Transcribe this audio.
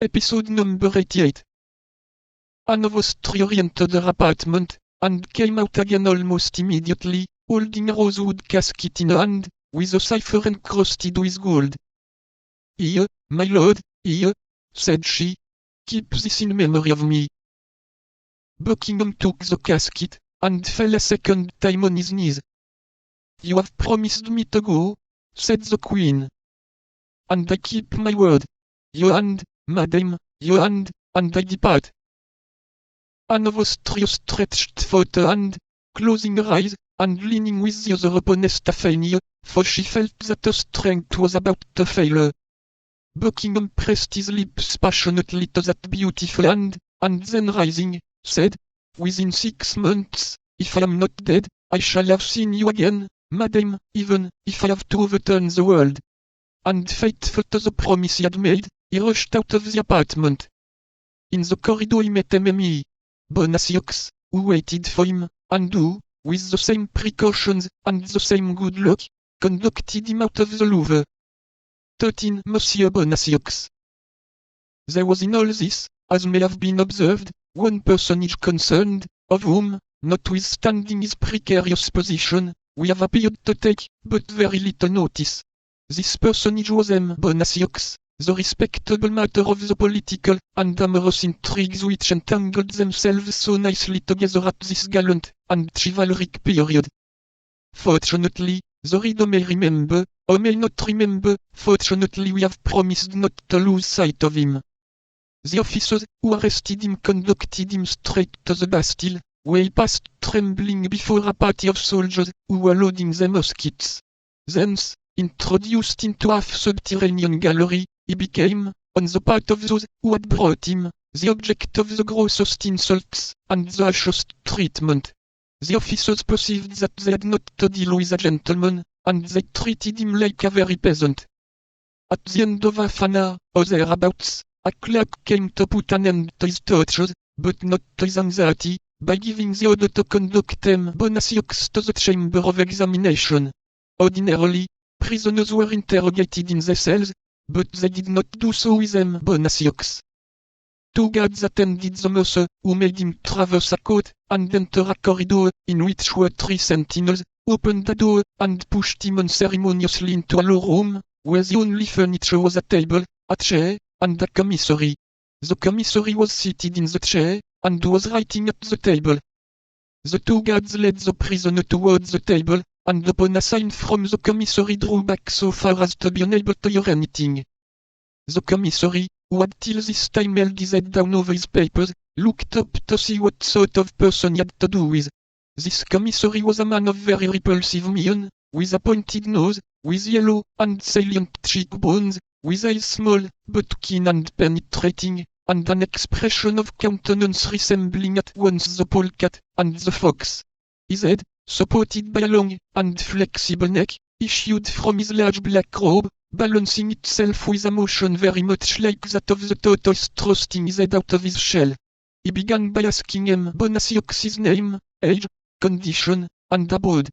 Episode number 88. A novostory-oriented apartment, and came out again almost immediately, holding a rosewood casket in hand, with a cipher encrusted with gold. "Here, my lord, here," said she. "Keep this in memory of me." Buckingham took the casket, and fell a second time on his knees. "You have promised me to go," said the Queen. "And I keep my word. Your hand, madam, your hand, and I depart." Anne of Austria stretched forth a hand, closing her eyes, and leaning with the other upon Estafania, for she felt that her strength was about to fail her. Buckingham pressed his lips passionately to that beautiful hand, and then rising, said, "Within 6 months, if I am not dead, I shall have seen you again, madam, even if I have to overturn the world." And faithful to the promise he had made, he rushed out of the apartment. In the corridor he met Mimi Bonacieux, who waited for him, and who, with the same precautions, and the same good luck, conducted him out of the Louvre. 13. Monsieur Bonacieux. There was in all this, as may have been observed, one personage concerned, of whom, notwithstanding his precarious position, we have appeared to take but very little notice. This personage was M. Bonacieux, the respectable matter of the political and amorous intrigues which entangled themselves so nicely together at this gallant and chivalric period. Fortunately, the reader may remember, or may not remember, fortunately we have promised not to lose sight of him. The officers who arrested him conducted him straight to the Bastille, where he passed trembling before a party of soldiers who were loading their muskets. Thence, introduced into a half-subterranean gallery, he became, on the part of those who had brought him, the object of the grossest insults and the harshest treatment. The officers perceived that they had not to deal with a gentleman, and they treated him like a very peasant. At the end of half an hour, or thereabouts, a clerk came to put an end to his tortures, but not to his anxiety, by giving the order to conduct M. Bonacieux to the chamber of examination. Ordinarily, prisoners were interrogated in their cells, but they did not do so with M. Bonacieux. 2 guards attended the mercer, who made him traverse a court, and enter a corridor, in which were 3 sentinels, opened a door, and pushed him unceremoniously into a low room, where the only furniture was a table, a chair, and a commissary. The commissary was seated in the chair, and was writing at the table. The 2 guards led the prisoner towards the table, and upon a sign from the commissary drew back so far as to be unable to hear anything. The commissary, who had till this time held his head down over his papers, looked up to see what sort of person he had to do with. This commissary was a man of very repulsive mien, with a pointed nose, with yellow and salient cheekbones, with eyes small, but keen and penetrating, and an expression of countenance resembling at once the polecat and the fox. His head, supported by a long and flexible neck, issued from his large black robe, balancing itself with a motion very much like that of the tortoise thrusting his head out of his shell. He began by asking M. Bonacieux his name, age, condition, and abode.